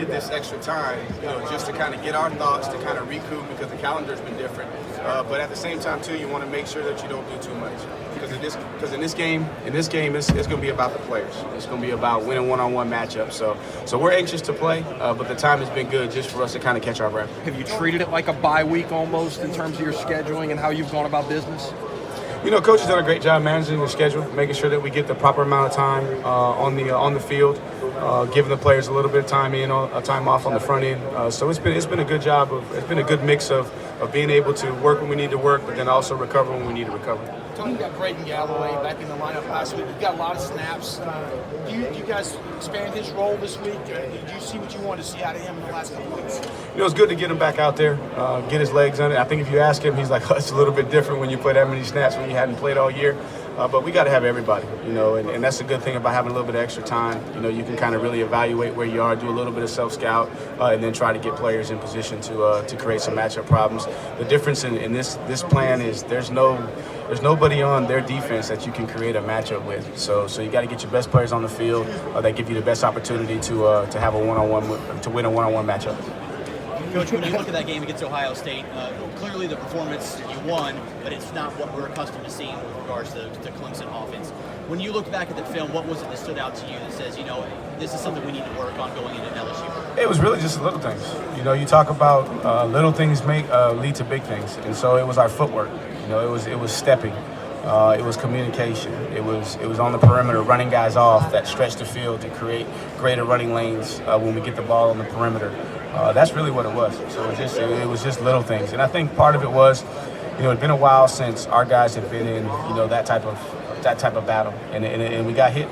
needed this extra time, just to kind of get our thoughts, to kind of recoup because the calendar's been different. But at the same time, too, you want to make sure that you don't do too much. Because in this game, it's going to be about the players. It's going to be about winning one-on-one matchups. So we're anxious to play, but the time has been good just for us to kind of catch our breath. Have you treated it like a bye week almost in terms of your scheduling and how you've gone about business? Coach has done a great job managing the schedule, making sure that we get the proper amount of time on the field, giving the players a little bit of time off on the front end. So it's been a good job it's been a good mix of being able to work when we need to work, but then also recover when we need to recover. Tony got Braden Galloway back in the lineup last week. He got a lot of snaps. Do you guys expand his role this week? Did you see what you wanted to see out of him in the last couple of weeks? It's good to get him back out there, get his legs on it. I think if you ask him, he's like, it's a little bit different when you play that many snaps when you hadn't played all year. But we got to have everybody, and that's a good thing about having a little bit of extra time. You can kind of really evaluate where you are, do a little bit of self-scout, and then try to get players in position to create some matchup problems. The difference in this plan is there's nobody on their defense that you can create a matchup with. So you got to get your best players on the field that give you the best opportunity to have a one-on-one, to win a one-on-one matchup. Coach, when you look at that game against Ohio State, clearly the performance, you won, but it's not what we're accustomed to seeing with regards to Clemson offense. When you look back at the film, what was it that stood out to you that says, this is something we need to work on going into LSU? It was really just little things. You talk about little things lead to big things, and so it was our footwork. It was stepping. It was communication. It was on the perimeter, running guys off that stretch the field to create greater running lanes when we get the ball on the perimeter. That's really what it was. So it was just little things, and I think part of it was, it's been a while since our guys have been in that type of battle, and we got hit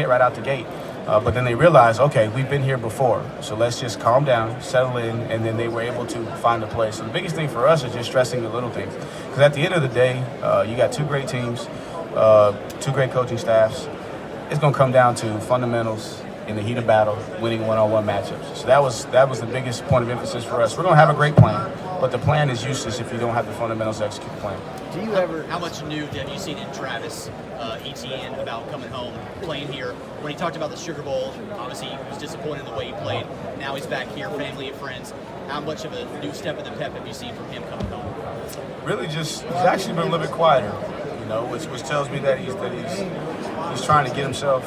right out the gate. But then they realized, okay, we've been here before, so let's just calm down, settle in, and then they were able to find a place. So the biggest thing for us is just stressing the little things, because at the end of the day, you got two great teams, two great coaching staffs. It's going to come down to fundamentals in the heat of battle, winning one-on-one matchups. So that was the biggest point of emphasis for us. We're going to have a great plan, but the plan is useless if you don't have the fundamentals to execute the plan. Do you how much new have you seen in Travis Etienne about coming home, playing here? When he talked about the Sugar Bowl, obviously he was disappointed in the way he played. Now he's back here, family and friends. How much of a new step in the pep have you seen from him coming home? Really, he's actually been a little bit quieter, which tells me that he's trying to get himself,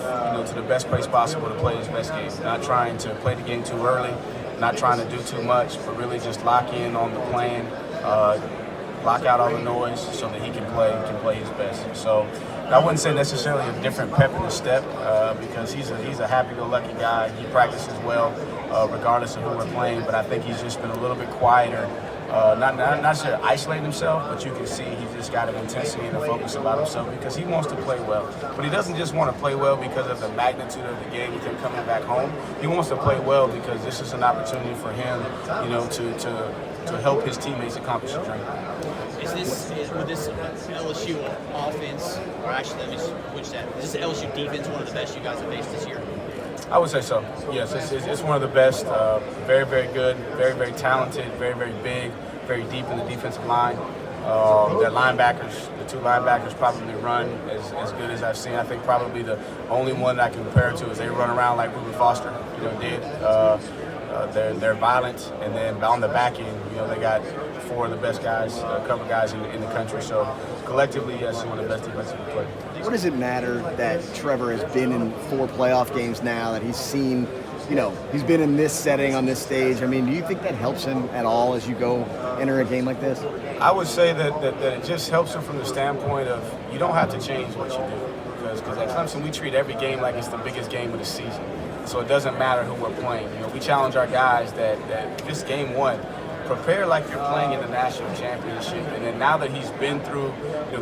to the best place possible to play his best game. Not trying to play the game too early, not trying to do too much, but really just lock in on the plan, lock out all the noise so that he can play his best. So I wouldn't say necessarily a different pep in the step because he's a happy-go-lucky guy. He practices well regardless of who we're playing, but I think he's just been a little bit quieter. Not necessarily isolating himself, but you can see he's just got an intensity and a focus about himself because he wants to play well. But he doesn't just want to play well because of the magnitude of the game with him coming back home. He wants to play well because this is an opportunity for him, to help his teammates accomplish a dream. With this LSU offense, or actually let me switch that, is this LSU defense one of the best you guys have faced this year? I would say so. Yes, it's one of the best. Very, very good. Very, very talented. Very, very big. Very deep in the defensive line. Their linebackers, the two linebackers, probably run as good as I've seen. I think probably the only one that I can compare it to is they run around like Reuben Foster, did. They're violent, and then on the back end, they got four of the best guys, cover guys in the country. So collectively, yes, one of the best defensive players. What does it matter that Trevor has been in 4 playoff games now, that he's seen, he's been in this setting on this stage? I mean, do you think that helps him at all as you go enter a game like this? I would say that it just helps him from the standpoint of you don't have to change what you do. Because at Clemson, we treat every game like it's the biggest game of the season. So it doesn't matter who we're playing. We challenge our guys that this game one, prepare like you're playing in the national championship. And then now that he's been through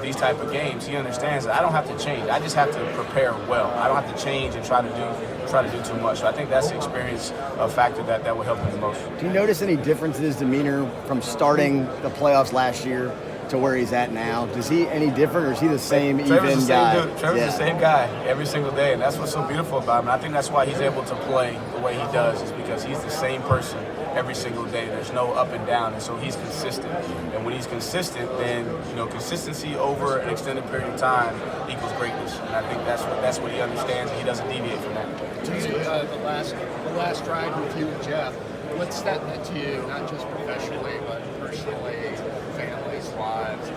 these type of games, he understands that I don't have to change. I just have to prepare well. I don't have to change and try to do too much. So I think that's the experience factor that will help him the most. Do you notice any difference in his demeanor from starting the playoffs last year to where he's at now? Is he any different, or is he the same Trevor's even guy? Trevor's the same guy every single day, and that's what's so beautiful about him. And I think that's why he's able to play the way he does, is because he's the same person every single day. There's no up and down, and so he's consistent. And when he's consistent, then consistency over an extended period of time equals greatness. And I think that's what he understands, and he doesn't deviate from that. The last ride with you and Jeff. What's that meant to you, not just professionally, but personally, families, lives?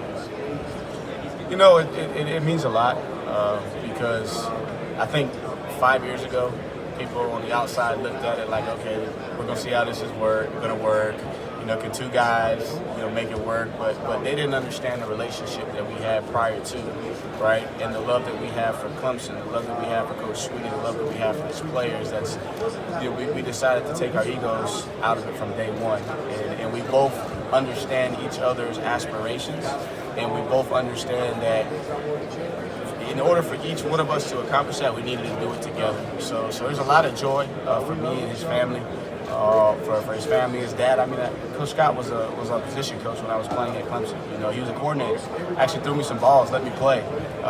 You know, it means a lot because I think 5 years ago, people on the outside looked at it like, okay, we're going to see how this is going to work. You know, can two guys, you know, make it work? But they didn't understand the relationship that we had prior to, right? And the love that we have for Clemson, the love that we have for Coach Sweeney, the love that we have for his players. That's, you know, we decided to take our egos out of it from day one, and we both understand each other's aspirations, and we both understand that in order for each one of us to accomplish that, we needed to do it together. So there's a lot of joy for me and his family. For his family, his dad. I mean, Coach Scott was a position coach when I was playing at Clemson. You know, he was a coordinator. Actually threw me some balls, let me play.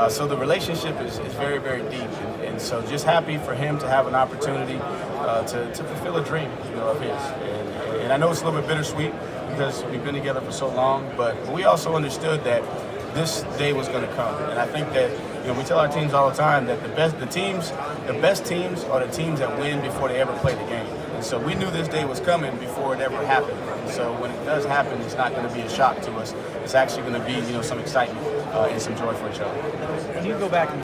So the relationship is very, very deep. And so just happy for him to have an opportunity to fulfill a dream, you know, of his. And I know it's a little bit bittersweet because we've been together for so long, but we also understood that this day was going to come. And I think that, you know, we tell our teams all the time that the best teams are the teams that win before they ever play the game. And so we knew this day was coming before it ever happened. And so when it does happen, it's not going to be a shock to us. It's actually going to be, you know, some excitement and some joy for each other. When you go back and